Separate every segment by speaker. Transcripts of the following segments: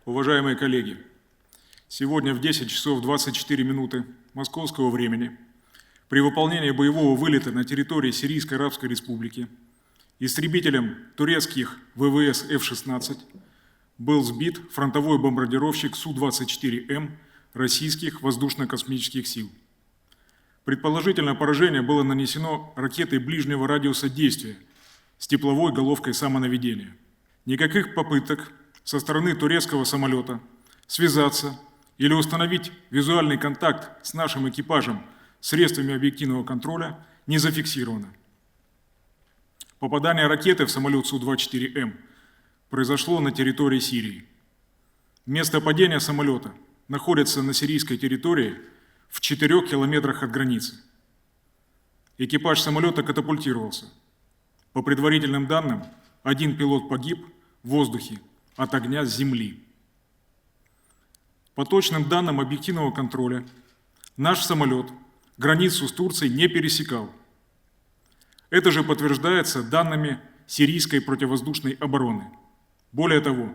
Speaker 1: Уважаемые коллеги, сегодня в 10 часов 24 минуты московского времени при выполнении боевого вылета на территории Сирийской Арабской Республики истребителем турецких ВВС F-16 был сбит фронтовой бомбардировщик Су-24М российских воздушно-космических сил. Предположительно, поражение было нанесено ракетой ближнего радиуса действия с тепловой головкой самонаведения. Никаких попыток со стороны турецкого самолета связаться или установить визуальный контакт с нашим экипажем средствами объективного контроля не зафиксировано. Попадание ракеты в самолет Су-24М произошло на территории Сирии. Место падения самолета находится на сирийской территории в 4 километрах от границы. Экипаж самолета катапультировался. По предварительным данным, один пилот погиб в воздухе от огня с земли. По точным данным объективного контроля, наш самолет границу с Турцией не пересекал. Это же подтверждается данными сирийской противовоздушной обороны. Более того,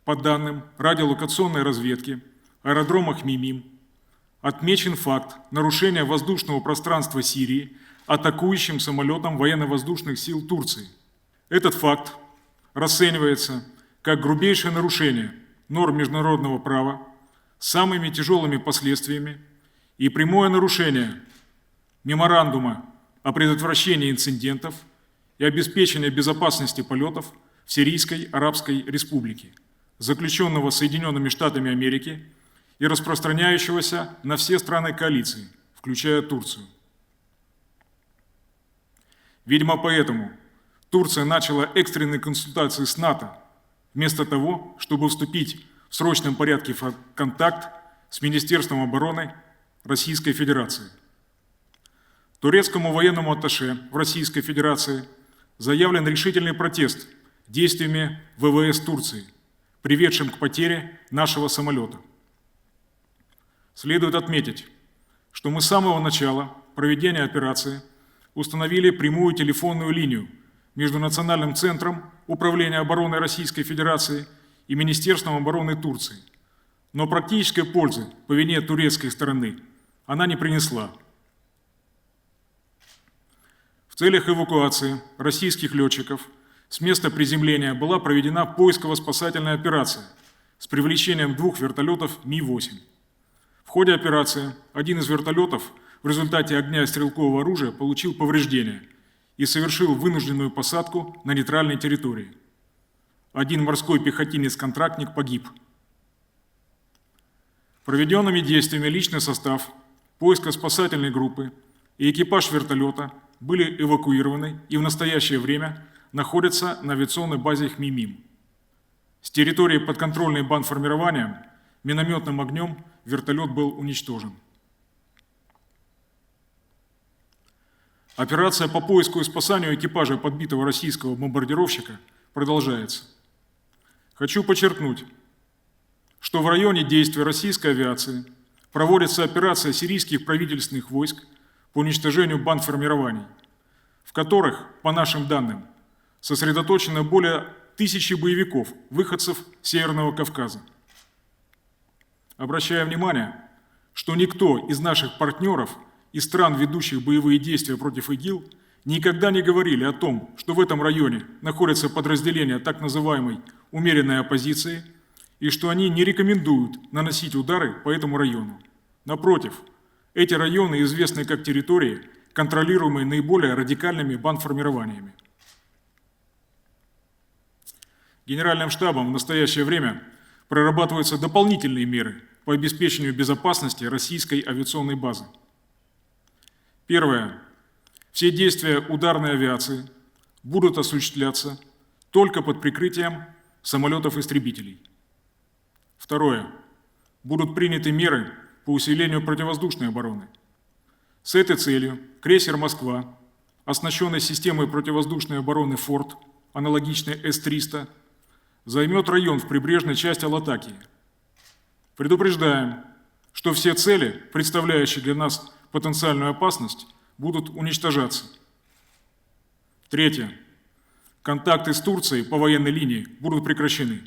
Speaker 1: по данным радиолокационной разведки аэродрома Хмеймим отмечен факт нарушения воздушного пространства Сирии атакующим самолетом военно-воздушных сил Турции. Этот факт расценивается как грубейшее нарушение норм международного права с самыми тяжелыми последствиями и прямое нарушение меморандума о предотвращении инцидентов и обеспечении безопасности полетов в Сирийской Арабской Республике, заключенного Соединенными Штатами Америки и распространяющегося на все страны коалиции, включая Турцию. Видимо, поэтому Турция начала экстренные консультации с НАТО, вместо того, чтобы вступить в срочном порядке в контакт с Министерством обороны Российской Федерации. Турецкому военному атташе в Российской Федерации заявлен решительный протест действиями ВВС Турции, приведшим к потере нашего самолета. Следует отметить, что мы с самого начала проведения операции установили прямую телефонную линию между Национальным центром управления обороной Российской Федерации и Министерством обороны Турции. Но практической пользы по вине турецкой стороны она не принесла. В целях эвакуации российских летчиков с места приземления была проведена поисково-спасательная операция с привлечением 2 вертолетов Ми-8. В ходе операции один из вертолетов в результате огня и стрелкового оружия получил повреждения и совершил вынужденную посадку на нейтральной территории. Один морской пехотинец-контрактник погиб. Проведенными действиями личный состав поиско-спасательной группы и экипаж вертолета были эвакуированы и в настоящее время находятся на авиационной базе Хмеймим. С территории подконтрольной бандформированием минометным огнем вертолет был уничтожен. Операция по поиску и спасанию экипажа подбитого российского бомбардировщика продолжается. Хочу подчеркнуть, что в районе действия российской авиации проводится операция сирийских правительственных войск по уничтожению бандформирований, в которых, по нашим данным, сосредоточено более 1000 боевиков, выходцев Северного Кавказа. Обращаю внимание, что никто из наших партнеров и стран, ведущих боевые действия против ИГИЛ, никогда не говорили о том, что в этом районе находятся подразделения так называемой умеренной оппозиции и что они не рекомендуют наносить удары по этому району. Напротив, эти районы известны как территории, контролируемые наиболее радикальными бандформированиями. Генеральным штабом в настоящее время прорабатываются дополнительные меры по обеспечению безопасности российской авиационной базы. Первое. Все действия ударной авиации будут осуществляться только под прикрытием самолетов-истребителей. Второе. Будут приняты меры по усилению противовоздушной обороны. С этой целью крейсер «Москва», оснащенный системой противовоздушной обороны «Форд», аналогичной С-300, займет район в прибрежной части Латакии. Предупреждаем, что все цели, представляющие для нас потенциальную опасность, будут уничтожаться. Третье. Контакты с Турцией по военной линии будут прекращены.